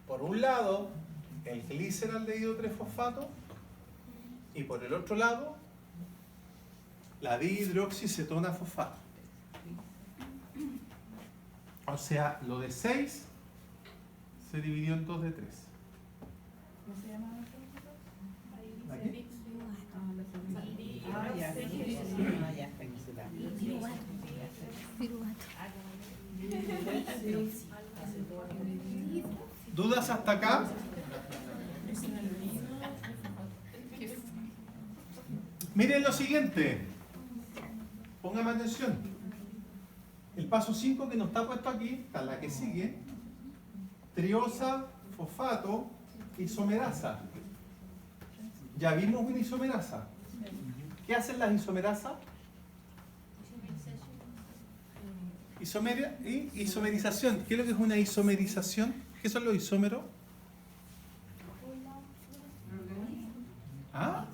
Por un lado, el gliceraldehído 3-fosfato y por el otro lado, la dihidroxicetona fosfato. O sea, lo de 6 se dividió en 2 de 3. ¿Cómo se llama? ¿Aquí? ¿Dudas hasta acá? Miren lo siguiente. Pónganme atención. El paso 5 que no está puesto aquí, está la que sigue. Triosa, fosfato, isomerasa. Ya vimos una isomerasa. ¿Qué hacen las isomerasas? Isomerización. ¿Qué es lo que es una isomerización? ¿Qué son los isómeros? ¿Ah?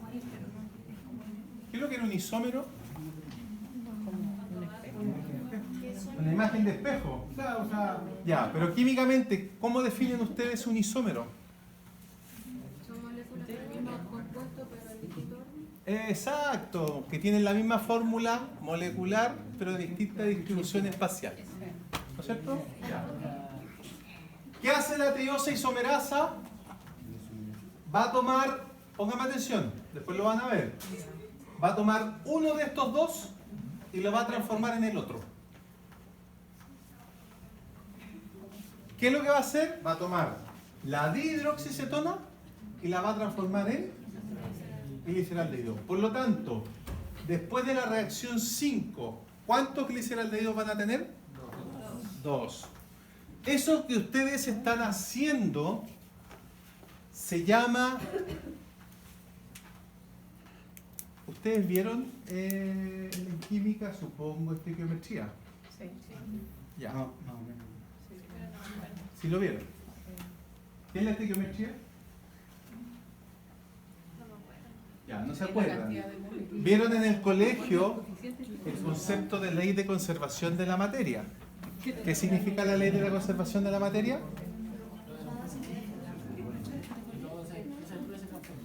¿Qué es lo que era un isómero? Una imagen de espejo. Claro, o sea, Ya, pero químicamente, ¿cómo definen ustedes un isómero? Son moléculas del mismo compuesto, pero en distinto orden. Exacto, que tienen la misma fórmula molecular, pero de distinta distribución espacial. ¿No es cierto? Ya. ¿Qué hace la triosa isomerasa? Va a tomar, póngame atención, después lo van a ver. Va a tomar uno de estos dos y lo va a transformar en el otro. ¿Qué es lo que va a hacer? Va a tomar la dihidroxicetona y la va a transformar en gliceraldehído. Por lo tanto, después de la reacción 5, ¿cuántos gliceraldehídos van a tener? 2. Eso que ustedes están haciendo se llama... ¿Ustedes vieron en química, supongo, estequiometría? Sí. Ya. No. ¿Sí lo vieron? ¿Qué es la estequiometría? Ya, no se acuerdan. ¿Vieron en el colegio el concepto de ley de conservación de la materia? ¿Qué significa la ley de la conservación de la materia?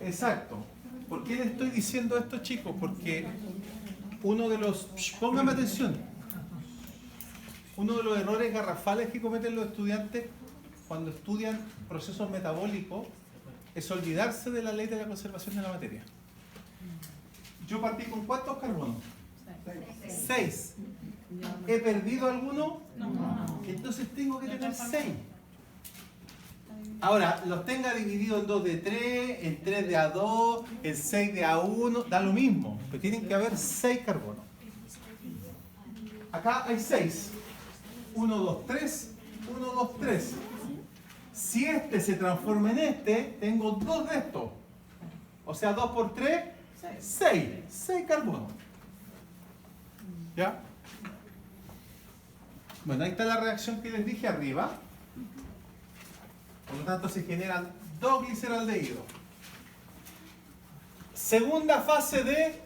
Exacto. ¿Por qué les estoy diciendo esto, chicos? Porque uno de los... Pónganme atención. Uno de los errores garrafales que cometen los estudiantes cuando estudian procesos metabólicos es olvidarse de la ley de la conservación de la materia. Yo partí con ¿cuántos carbonos? 6. ¿He perdido alguno? No. Entonces tengo que tener 6. Ahora, los tenga dividido en 2 de 3, en 3 de A2, en 6 de A1, da lo mismo, pero tienen que haber 6 carbonos. Acá hay 6. 1, 2, 3, 1, 2, 3. Si este se transforma en este, tengo 2 de estos. O sea, 2 por 3, 6. 6 carbonos. ¿Ya? Bueno, ahí está la reacción que les dije arriba. Por lo tanto, se generan 2 gliceraldehídos. Segunda fase de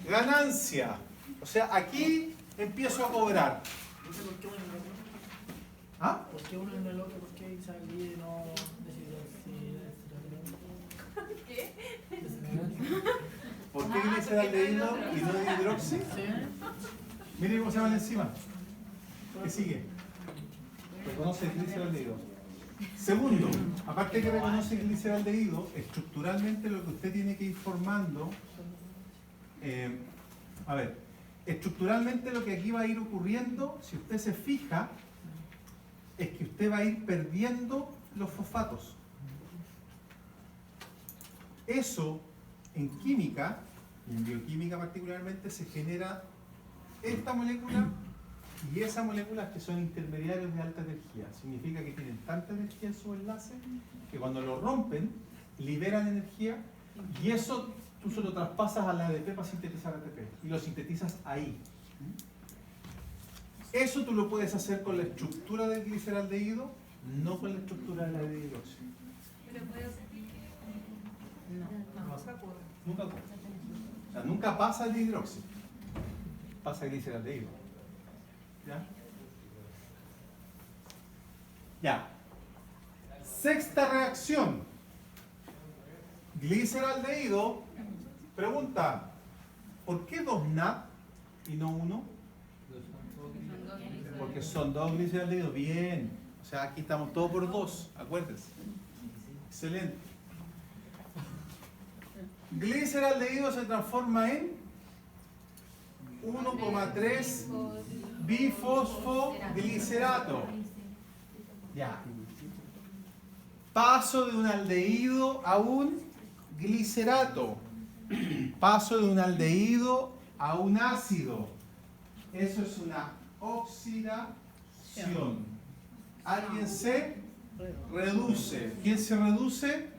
ganancia. O sea, aquí empiezo a cobrar. No sé por qué uno en el otro. ¿Ah? ¿Por qué uno en el otro? ¿Por qué Isabel no decidió ¿Por qué gliceraldehído y no dihidroxi? Miren cómo se llama encima. ¿Qué sigue? Reconoce el gliceraldehído. Segundo, aparte de que reconoce el gliceraldehído, estructuralmente lo que usted tiene que ir formando, estructuralmente lo que aquí va a ir ocurriendo, si usted se fija, es que usted va a ir perdiendo los fosfatos. Eso en química, en bioquímica particularmente, se genera esta molécula y esa molécula que son intermediarios de alta energía. Significa que tienen tanta energía en su enlace que cuando lo rompen, liberan energía y eso tú se lo traspasas a la ADP para sintetizar ATP y lo sintetizas ahí. Eso tú lo puedes hacer con la estructura del gliceraldehído, no con la estructura de la dihidroxi. Pero puede ser Nunca ocurre. O sea, nunca pasa el dihidroxi. Pasa el gliceraldehído. ¿Ya? Ya. Sexta reacción. Gliceraldehído. Pregunta, ¿por qué 2 NAD y no 1? Porque son 2 gliceraldehídos. Bien. O sea, aquí estamos todos por 2. Acuérdense. Excelente. Gliceraldehído se transforma en 1,3 bifosfoglicerato. Ya. Paso de un aldehído a un glicerato. Paso de un aldehído a un ácido. Eso es una oxidación. Alguien se reduce. ¿Quién se reduce?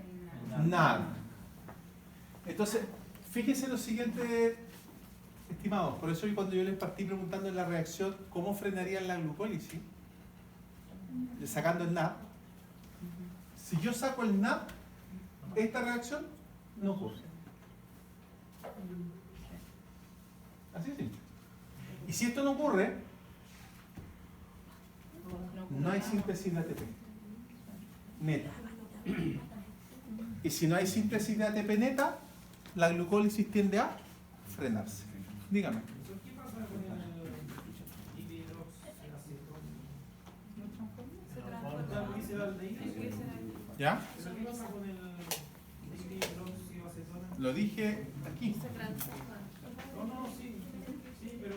NAD. Entonces, fíjense lo siguiente, estimados. Por eso cuando yo les partí preguntando en la reacción cómo frenarían la glucólisis, sacando el NAP, si yo saco el NAP, esta reacción no ocurre. Así es simple. Y si esto no ocurre, no hay síntesis de ATP neta. Y si no hay síntesis de ATP neta, la glucólisis tiende a frenarse. Dígame. ¿Qué pasa con el hidroxiacetona? ¿No transforma? ¿Ya? ¿Pero qué pasa con el hidroxiacetona? Lo dije aquí. No, sí, pero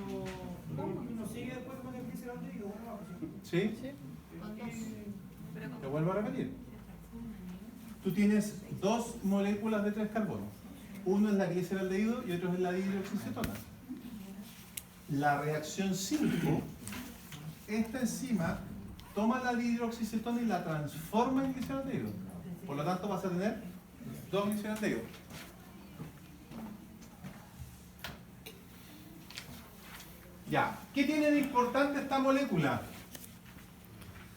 uno sigue después con el gliceraldehído, ¿no? ¿Sí? Pero aquí- Te vuelvo a repetir. Tú tienes dos moléculas de 3 carbonos. Uno es la gliceraldehído y otro es la dihidroxicetona. La reacción 5, esta enzima toma la dihidroxicetona y la transforma en gliceraldehído. Por lo tanto vas a tener dos gliceraldehídos. Ya, ¿qué tiene de importante esta molécula?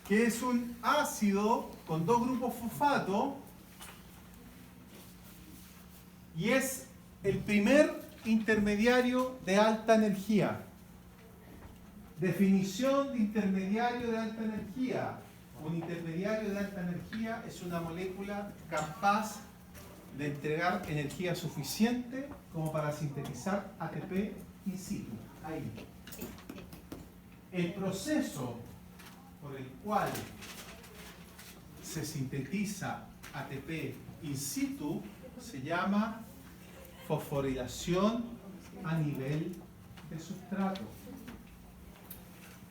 Que es un ácido con dos grupos fosfato y es el primer intermediario de alta energía. Definición de intermediario de alta energía. Un intermediario de alta energía es una molécula capaz de entregar energía suficiente como para sintetizar ATP in situ. Ahí. El proceso por el cual se sintetiza ATP in situ se llama fosforilación a nivel de sustrato.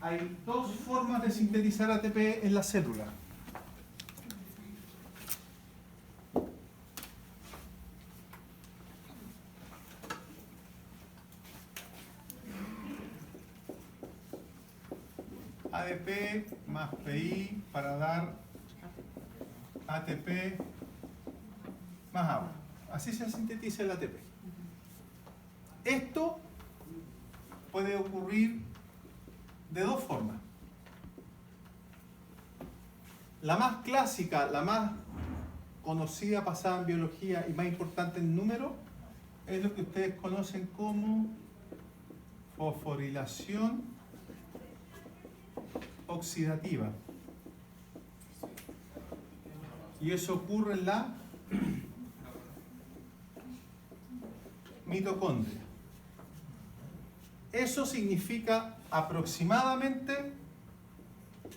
Hay dos formas de sintetizar ATP en la célula. ADP más PI para dar ATP más agua. Así se sintetiza el ATP. Esto puede ocurrir de dos formas. La más clásica, la más conocida, pasada en biología y más importante en número, es lo que ustedes conocen como fosforilación oxidativa. Y eso ocurre en la mitocondria. Eso significa aproximadamente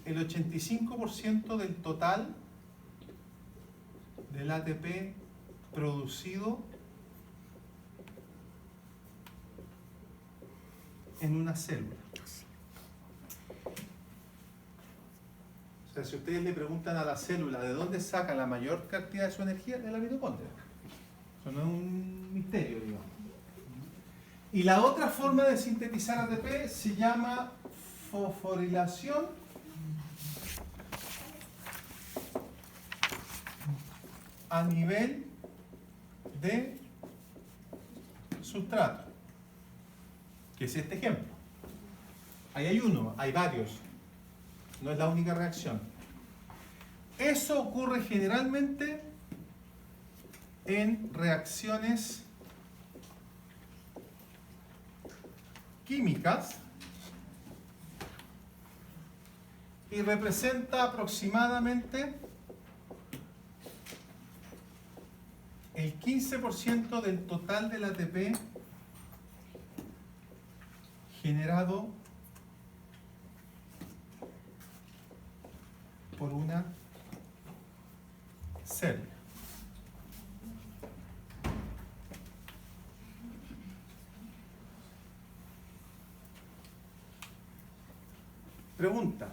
el 85% del total del ATP producido en una célula. O sea, si ustedes le preguntan a la célula de dónde saca la mayor cantidad de su energía, de la mitocondria. Eso no es un misterio, digamos. Y la otra forma de sintetizar ATP se llama fosforilación a nivel de sustrato, que es este ejemplo. Ahí hay uno, hay varios, no es la única reacción. Eso ocurre generalmente en reacciones químicas y representa aproximadamente el 15% del total del ATP generado por una célula. Pregunta.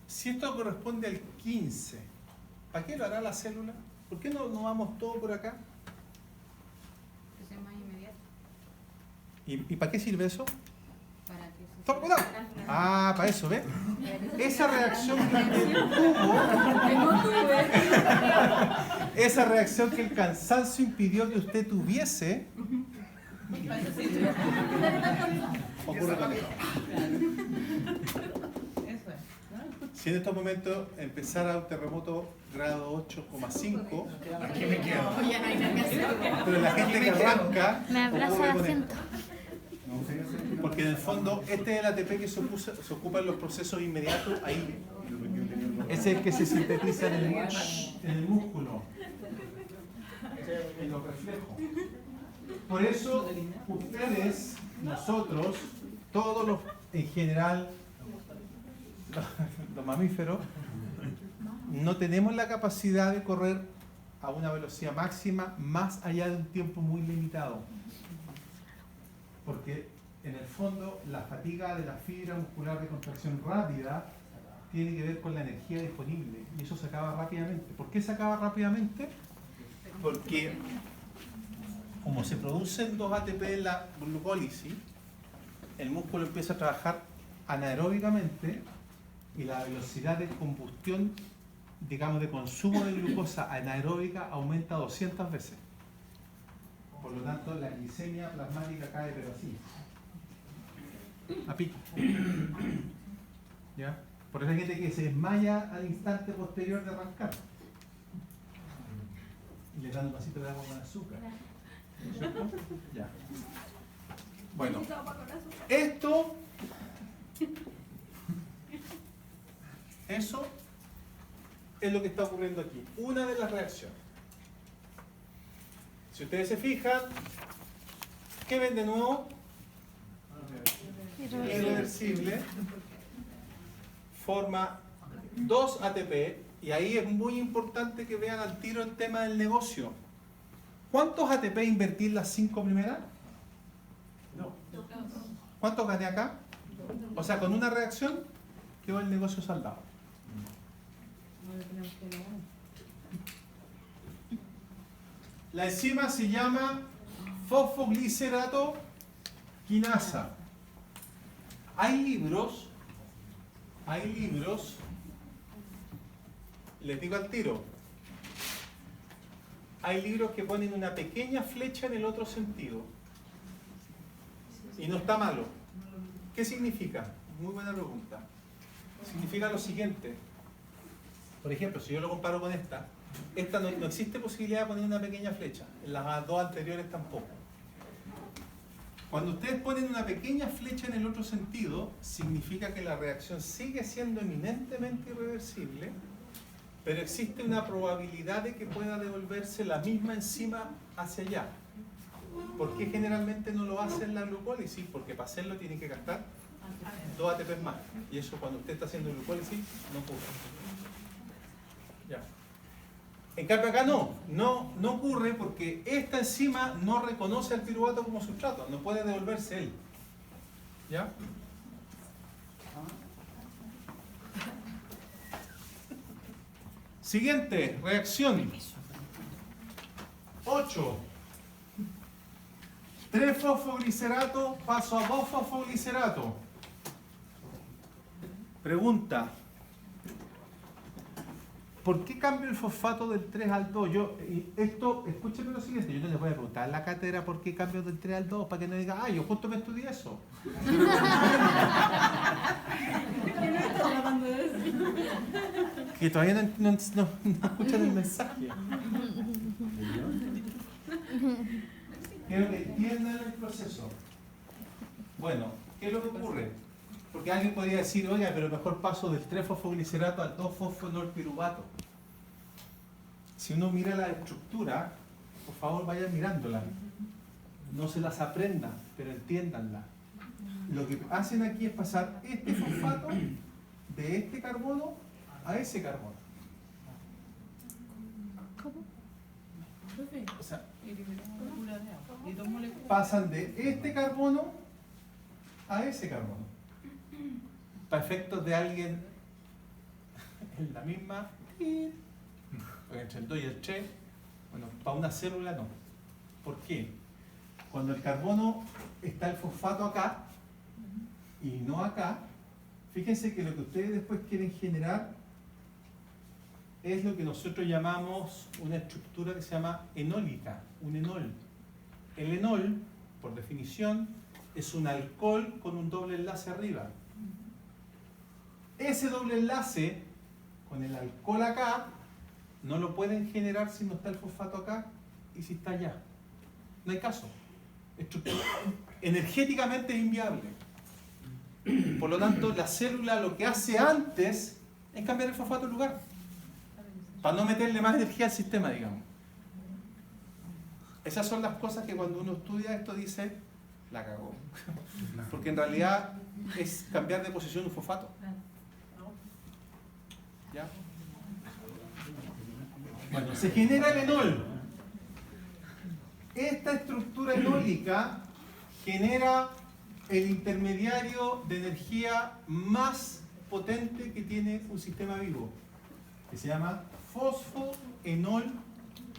Si esto corresponde al 15, ¿para qué lo hará la célula? ¿Por qué no vamos todo por acá? Que sea más inmediato. ¿Y para qué sirve eso? Para que se ¡Toma, cuidado! Ah, para eso, ¿ves? Esa reacción que tuvo esa reacción que el cansancio impidió que usted tuviese, ocurre con esto. Eso es. Si en estos momentos empezara un terremoto grado 8,5, Aquí me quedo. Oye, no hay nada que hacer. pero la gente que arranca, Me abraza ocurre el con asiento. esto. Porque en el fondo, este es el ATP que se ocupa en los procesos inmediatos ahí. Ese es el que se sintetiza en el músculo, en los reflejos. Por eso, ustedes, nosotros, todos los, en general, los mamíferos, no tenemos la capacidad de correr a una velocidad máxima más allá de un tiempo muy limitado. Porque en el fondo la fatiga de la fibra muscular de contracción rápida tiene que ver con la energía disponible y eso se acaba rápidamente. ¿Por qué se acaba rápidamente? Porque como se producen 2 ATP en la glucólisis, el músculo empieza a trabajar anaeróbicamente y la velocidad de combustión, digamos, de consumo de glucosa anaeróbica aumenta 200 veces. Por lo tanto, la glicemia plasmática cae, pero así. A pico. ¿Ya? Por eso hay gente que se desmaya al instante posterior de arrancar. Y le dan un vasito de agua con azúcar. ¿No es cierto? Ya. Bueno, esto, eso es lo que está ocurriendo aquí. Una de las reacciones. Si ustedes se fijan, ¿qué ven de nuevo? Irreversible. Forma 2 ATP y ahí es muy importante que vean al tiro el tema del negocio. ¿Cuántos ATP invertí en las 5 primeras? No. ¿Cuántos gané acá? O sea, con una reacción quedó el negocio saldado. La enzima se llama fosfoglicerato quinasa. Hay libros, les digo al tiro, hay libros que ponen una pequeña flecha en el otro sentido. Y no está malo. ¿Qué significa? Muy buena pregunta. Significa lo siguiente. Por ejemplo, si yo lo comparo con esta no existe posibilidad de poner una pequeña flecha. En las 2 anteriores tampoco. Cuando ustedes ponen una pequeña flecha en el otro sentido, significa que la reacción sigue siendo eminentemente irreversible, pero existe una probabilidad de que pueda devolverse la misma enzima hacia allá. ¿Por qué generalmente no lo hace en la glucólisis? Porque para hacerlo tiene que gastar 2 ATP más. Y eso cuando usted está haciendo glucólisis no ocurre. Ya. En cambio acá no ocurre porque esta enzima no reconoce al piruvato como sustrato, no puede devolverse él. ¿Ya? Siguiente, reacción. 8. 3 fosfoglicerato, paso a 2 fosfoglicerato. Pregunta. ¿Por qué cambio el fosfato del 3 al 2? Escúcheme lo siguiente, yo no les voy a preguntar en la cátedra por qué cambio del 3 al 2, para que no diga, yo justo me estudié eso. Que todavía no escuchan el mensaje. Quiero que entiendan el proceso. Bueno, ¿qué es lo que ocurre? Porque alguien podría decir, oiga, pero mejor paso del 3-fosfoglicerato al 2-fosfonorpiruvato. Si uno mira la estructura, por favor vayan mirándola. No se las aprendan, pero entiéndanla. Lo que hacen aquí es pasar este fosfato de este carbono a ese carbono. O sea, pasan de este carbono a ese carbono. Para efectos de alguien en la misma, entre el 2 y el 3, bueno, para una célula no. ¿Por qué? Cuando el carbono está el fosfato acá y no acá, fíjense que lo que ustedes después quieren generar es lo que nosotros llamamos una estructura que se llama enólica, un enol. El enol, por definición, es un alcohol con un doble enlace arriba. Ese doble enlace con el alcohol acá no lo pueden generar si no está el fosfato acá y si está allá. No hay caso. Energéticamente es inviable. Por lo tanto, la célula lo que hace antes es cambiar el fosfato en lugar, para no meterle más energía al sistema, digamos. Esas son las cosas que cuando uno estudia esto dice, la cagó. Porque en realidad es cambiar de posición un fosfato. ¿Ya? Bueno, se genera el enol. Esta estructura enólica genera el intermediario de energía más potente que tiene un sistema vivo, que se llama fosfoenol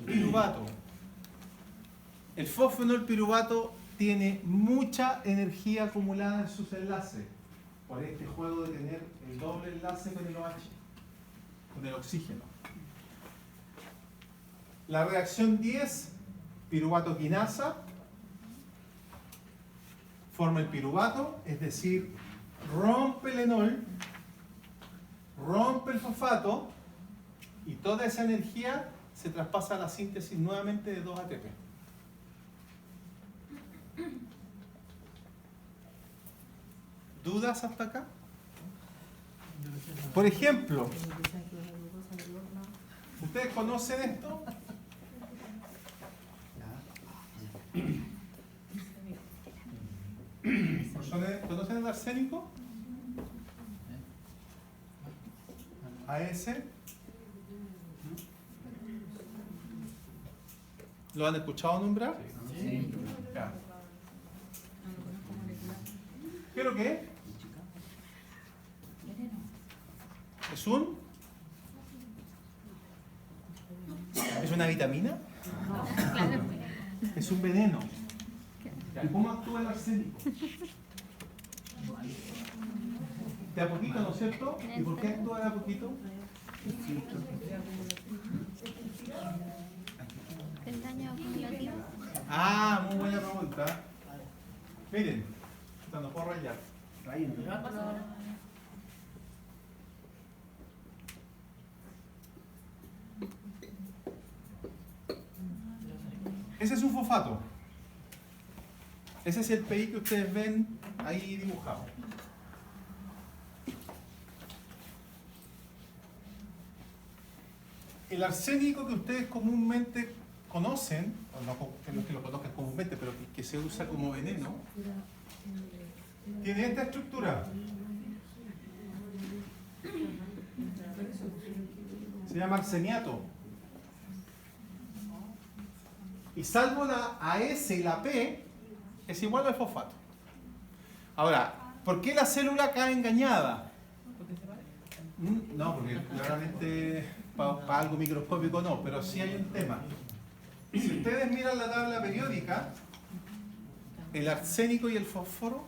piruvato. El fosfoenol piruvato tiene mucha energía acumulada en sus enlaces, por este juego de tener el doble enlace con el OH, con el oxígeno. La reacción 10, piruvato quinasa, forma el piruvato, es decir, rompe el enol, rompe el fosfato y toda esa energía se traspasa a la síntesis nuevamente de 2 ATP. ¿Dudas hasta acá? Por ejemplo, ¿ustedes conocen esto? ¿Conocen el arsénico? AS. ¿Lo han escuchado nombrar? Sí. Ya. ¿Qué es lo que es? ¿Es un? ¿Es una vitamina? Claro. Es un veneno. ¿Y cómo actúa el arsénico? De a poquito, ¿no es cierto? ¿Y por qué actúa de a poquito? El daño acumulativo. Ah, muy buena pregunta. Miren, no puedo rayar. Ese es un fosfato. Ese es el PI que ustedes ven ahí dibujado. El arsénico que ustedes comúnmente conocen, o no que los que lo conozcan comúnmente, pero que se usa como veneno, tiene esta estructura. Se llama arseniato. Y salvo la AS y la P, es igual al fosfato. Ahora, ¿por qué la célula cae engañada? No, porque claramente para algo microscópico no, pero sí hay un tema. Si ustedes miran la tabla periódica, el arsénico y el fósforo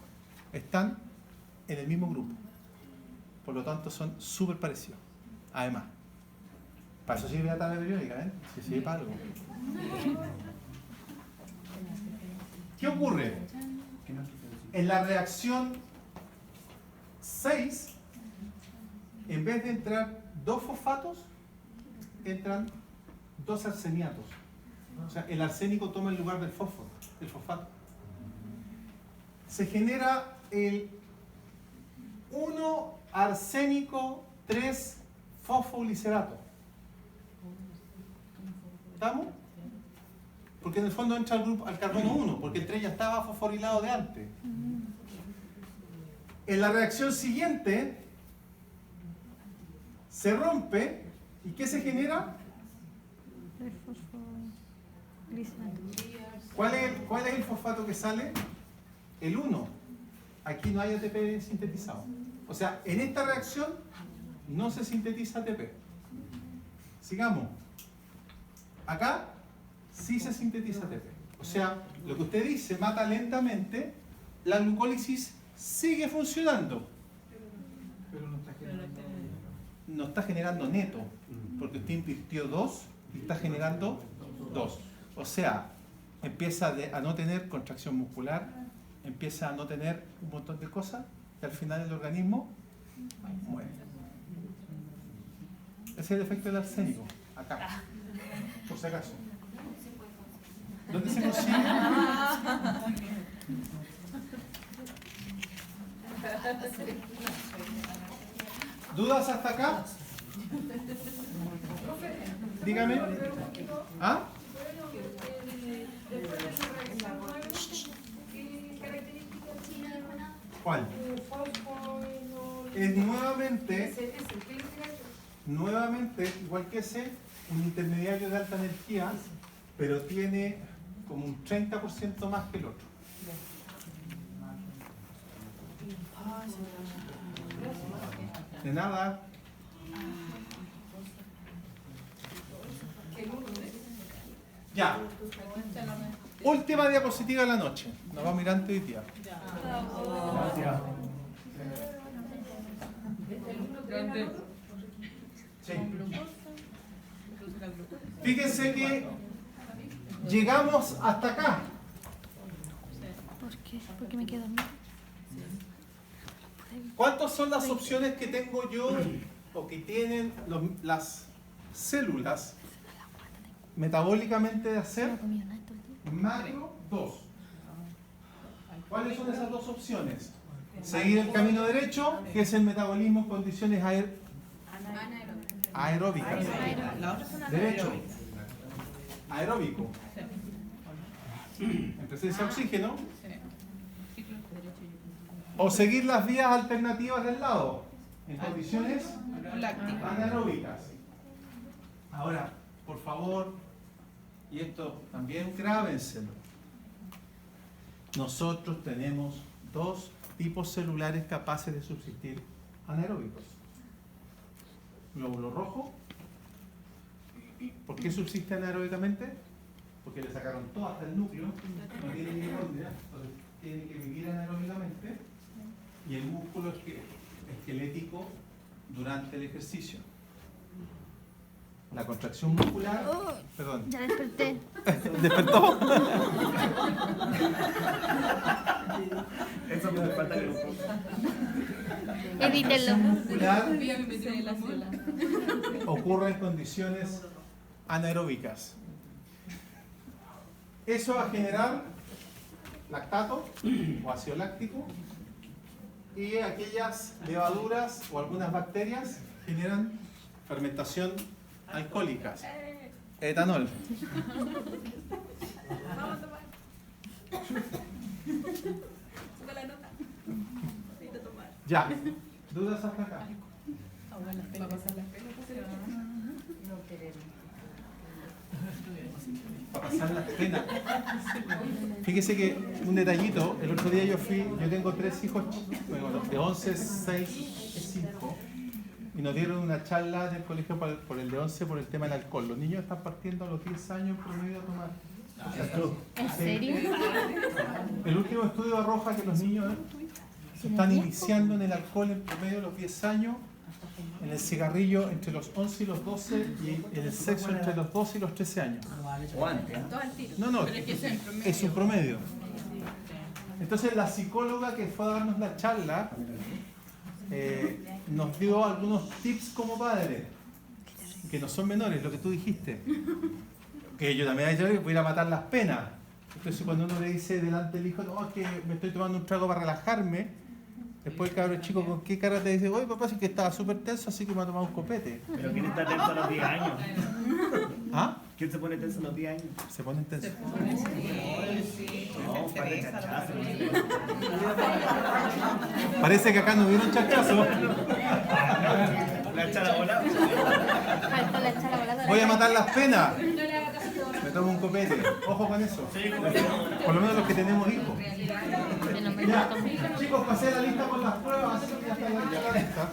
están en el mismo grupo. Por lo tanto, son súper parecidos. Además, para eso sirve la tabla periódica, ¿ven? Si sirve para algo. ¿Qué ocurre? En la reacción 6, en vez de entrar 2 fosfatos, entran 2 arseniatos. O sea, el arsénico toma el lugar del fósforo, del fosfato. Se genera el 1 arsénico 3 fosfoglicerado. ¿Estamos? Porque en el fondo entra al carbono 1, porque el 3 ya estaba fosforilado de antes. En la reacción siguiente se rompe y ¿qué se genera? El fosfoglicerato. ¿Cuál es el fosfato que sale? El 1. Aquí no hay ATP sintetizado. O sea, en esta reacción no se sintetiza ATP. Sigamos. Acá sí se sintetiza ATP. O sea, lo que usted dice mata lentamente, la glucólisis sigue funcionando. Pero no está generando. No está generando neto. porque usted invirtió 2 y está generando 2. O sea, empieza a no tener contracción muscular, empieza a no tener un montón de cosas y al final el organismo muere. Ese es el efecto del arsénico, acá, por si acaso. ¿Dónde se consigue? ¿Dudas hasta acá? Dígame. ¿Ah? ¿Cuál? Es nuevamente, igual que ese, un intermediario de alta energía, pero tiene como un 30% más que el otro. De nada. Ya. Última diapositiva de la noche. Nos vamos mirando hoy día. Gracias. Sí. Fíjense que llegamos hasta acá. ¿Por qué? ¿Por qué me quedo dormida? ¿Cuántas son las opciones que tengo yo o que tienen las células metabólicamente de hacer? No he comido nada todo el día. Macro 2. ¿Cuáles son esas dos opciones? Seguir el camino derecho, que es el metabolismo en condiciones aeróbicas. Derecho. Aeróbico. En presencia de oxígeno. O seguir las vías alternativas del lado, en condiciones anaeróbicas. Ahora, por favor, y esto también grábenselo. Nosotros tenemos 2 tipos celulares capaces de subsistir anaeróbicos. Glóbulo rojo. ¿Por qué subsiste anaeróbicamente? Porque le sacaron todo hasta el núcleo, no tiene mitocondria, entonces tiene que vivir anaeróbicamente. Y el músculo esquelético durante el ejercicio. La contracción muscular. Perdón. Ya desperté. ¿Despertó? Eso me falta que lo Edítenlo. Muscular ocurre en condiciones anaeróbicas. Eso va a generar lactato o ácido láctico. Y aquellas levaduras o algunas bacterias generan fermentación alcohólica, etanol. Vamos a tomar. Sube la nota. Necesito tomar. Ya. ¿Dudas hasta acá? Va a pasar las penas. Para pasar las penas. Fíjese que un detallito, el otro día yo tengo 3 hijos, bueno, de 11, 6 y 5, y nos dieron una charla del colegio por el de 11 por el tema del alcohol. Los niños están partiendo a los 10 años promedio a tomar. ¿En serio? El último estudio arroja que los niños se están iniciando en el alcohol en promedio a los 10 años, en el cigarrillo entre los 11 y los 12 y en el sexo entre los 12 y los 13 años. O antes. No, es un promedio. Entonces la psicóloga que fue a darnos la charla nos dio algunos tips como padre, que no son menores, lo que tú dijiste. Que yo también voy a ir a matar las penas. Entonces cuando uno le dice delante del hijo, no, es que me estoy tomando un trago para relajarme, después el cabrón chico con qué cara te dice, oye papá, es que estaba súper tenso, así que me ha tomado un copete. Pero ¿quién está tenso a los 10 años? ¿Ah? ¿Quién se pone tenso a los 10 años? Se ponen tensos. No, un par de chachazos. Parece que acá no hubieron chascazos. La echada volada. Faltó la chala voladora. Voy a matar las penas. Me tomo un copete. Ojo con eso. Por lo menos los que tenemos hijos. De nombre Ya, no tomo. chicos, pasé la lista con las pruebas. Ya está la lista.